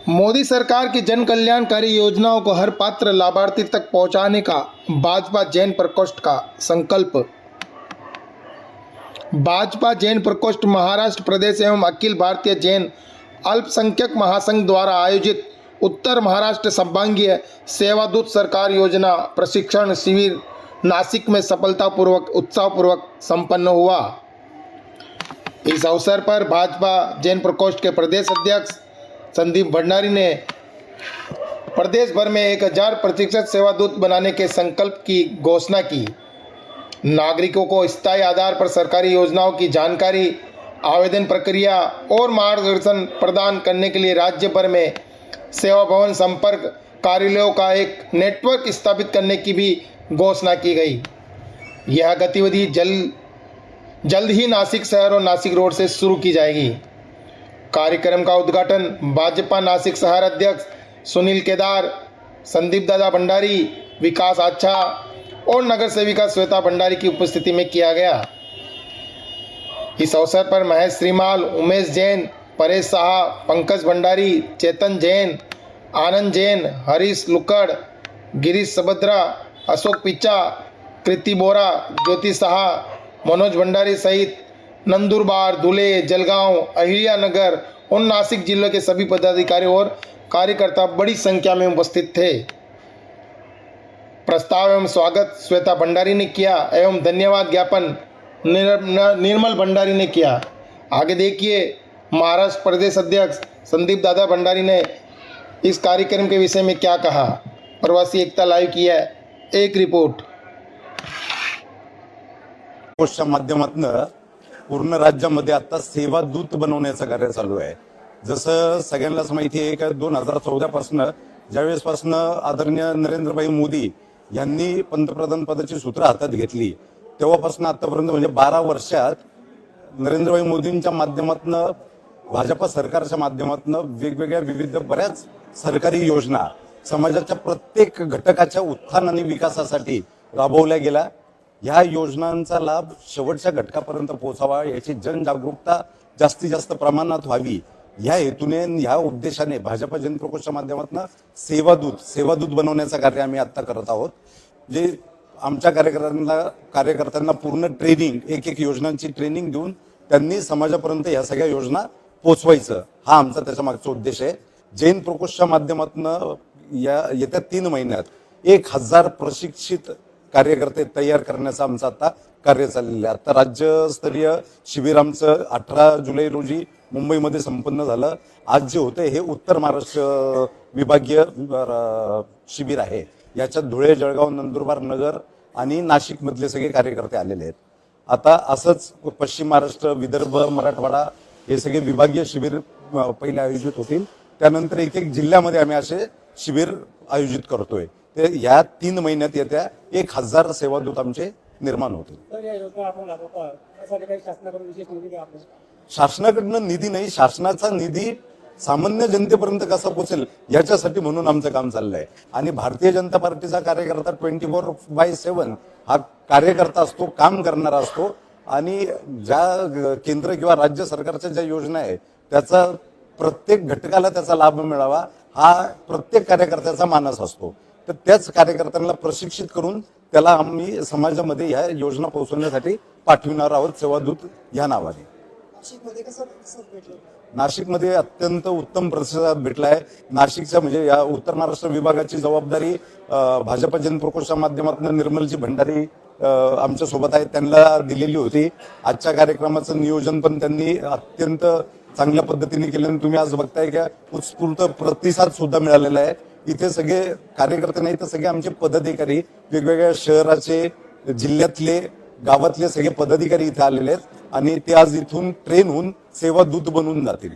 मोदी सरकार की जन कल्याणकारी योजनाओं को हर पात्र लाभार्थी तक पहुंचाने का भाजपा जैन प्रकोष्ठ का संकल्प। भाजपा जैन प्रकोष्ठ महाराष्ट्र प्रदेश एवं अखिल भारतीय जैन अल्पसंख्यक महासंघ द्वारा आयोजित उत्तर महाराष्ट्र संभागीय सेवादूत सरकार योजना प्रशिक्षण शिविर नासिक में सफलतापूर्वक उत्साहपूर्वक संपन्न हुआ। इस अवसर पर भाजपा जैन प्रकोष्ठ के प्रदेश अध्यक्ष संदीप भंडारी ने प्रदेश भर में 1000 प्रशिक्षित सेवादूत बनाने के संकल्प की घोषणा की। नागरिकों को स्थायी आधार पर सरकारी योजनाओं की जानकारी, आवेदन प्रक्रिया और मार्गदर्शन प्रदान करने के लिए राज्य भर में सेवा भवन संपर्क कार्यालयों का एक नेटवर्क स्थापित करने की भी घोषणा की गई। यह गतिविधि जल्द ही नासिक शहर और नासिक रोड से शुरू की जाएगी। कार्यक्रम का उद्घाटन भाजपा नासिक शहर अध्यक्ष सुनील केदार, संदीप दादा भंडारी, विकास आच्छा और नगर सेविका श्वेता भंडारी की उपस्थिति में किया गया। इस अवसर पर महेश श्रीमाल, उमेश जैन, परेश साहा, पंकज भंडारी, चेतन जैन, आनंद जैन, हरीश लुकड़, गिरीश सबद्रा, अशोक पिच्चा, कृति बोरा, ज्योति साहा, मनोज भंडारी सहित नंदुरबार, धुले, जलगांव, अहिल्यानगर और नासिक जिलों के सभी पदाधिकारी और कार्यकर्ता बड़ी संख्या में उपस्थित थे। प्रस्ताव एवं स्वागत श्वेता भंडारी ने किया एवं धन्यवाद ज्ञापन निर्मल भंडारी ने किया। आगे देखिए महाराष्ट्र प्रदेश अध्यक्ष संदीप दादा भंडारी ने इस कार्यक्रम के विषय में क्या कहा। प्रवासी एकता लाइव की है एक रिपोर्ट। माध्यमातून पूर्ण राज्यामध्ये आता सेवा दूत बनवण्याचं कार्य चालू आहे। जसं सगळ्यांनाच माहिती आहे की 2014 पासून ज्यावेळेसपासून आदरणीय नरेंद्रभाई मोदी यांनी पंतप्रधान पदाची सूत्र हातात घेतली तेव्हापासून आतापर्यंत म्हणजे 12 वर्षात नरेंद्रभाई मोदींच्या माध्यमातून भाजपा सरकारच्या माध्यमातून वेगवेगळ्या विविध बऱ्याच सरकारी योजना समाजाच्या प्रत्येक घटकाच्या उत्थान आणि विकासासाठी राबवल्या गेल्या। या योजनांचा लाभ शेवटच्या घटकापर्यंत पोहोचावा, याची जनजागरूकता जास्तीत जास्त प्रमाणात व्हावी या हेतूने, या उद्देशाने भाजपा जन प्रकोष्ठच्या माध्यमातून सेवादूत बनवण्याचं कार्य आम्ही आता करत आहोत। जे आमच्या कार्यकर्त्यांना पूर्ण ट्रेनिंग, एक योजनांची ट्रेनिंग देऊन त्यांनी समाजापर्यंत या सगळ्या योजना पोहोचवायचं, हा आमचा त्याच्या मागचा उद्देश आहे। जैन प्रकोष्ठच्या माध्यमातून या येत्या 3 महिन्यात 1000 प्रशिक्षित कार्यकर्ते तयार करण्याचं आमचं आता कार्य चाललेलं आहे। आता राज्यस्तरीय शिबिर आमचं 18 जुलै रोजी मुंबईमध्ये संपन्न झालं। आज जे होते हे उत्तर महाराष्ट्र विभागीय शिबिर आहे। याच्यात धुळे, जळगाव, नंदुरबार, नगर आणि नाशिक मधले सगळे कार्यकर्ते आलेले आहेत। आता असंच पश्चिम महाराष्ट्र, विदर्भ, मराठवाडा हे सगळे विभागीय शिबिर पहिले आयोजित होतील। त्यानंतर एक जिल्ह्यामध्ये आम्ही असे शिबिर आयोजित करतोय। ते या 3 महिन्यात येत्या 1000 सेवादूत आमचे निर्माण होतील। शासनाकडनं निधी नाही, शासनाचा निधी सामान्य जनतेपर्यंत कसा पोहोचेल याच्यासाठी म्हणून आमचं काम चाललंय। आणि भारतीय जनता पार्टीचा कार्यकर्ता 24/7 हा कार्यकर्ता असतो, काम करणारा असतो आणि ज्या केंद्र किंवा राज्य सरकारच्या ज्या योजना आहे त्याचा प्रत्येक घटकाला त्याचा लाभ मिळावा हा प्रत्येक कार्यकर्त्याचा मानस असतो। तर त्याच कार्यकर्त्यांना प्रशिक्षित करून त्याला आम्ही समाजामध्ये या योजना पोहोचवण्यासाठी पाठविणार आहोत सेवादूत या नावाने। नाशिकमध्ये अत्यंत उत्तम प्रतिसाद भेटला आहे। नाशिकच्या म्हणजे या उत्तर महाराष्ट्र विभागाची जबाबदारी भाजपा जन प्रकोष्ठच्या माध्यमातून निर्मलजी भंडारी आमच्या सोबत आहेत, त्यांना दिलेली होती। आजच्या कार्यक्रमाचं नियोजन पण त्यांनी अत्यंत चांगल्या पद्धतीने केलं। तुम्ही आज बघताय की उत्स्फूर्त प्रतिसाद सुद्धा मिळालेला आहे। इथे सगळे कार्यकर्ते नाही तर सगळे आमचे पदाधिकारी, वेगवेगळ्या शहराचे, जिल्ह्यातले, गावातले सगळे पदाधिकारी इथे आलेले आहेत आणि ते आज इथून ट्रेन होऊन सेवादूत बनून जातील।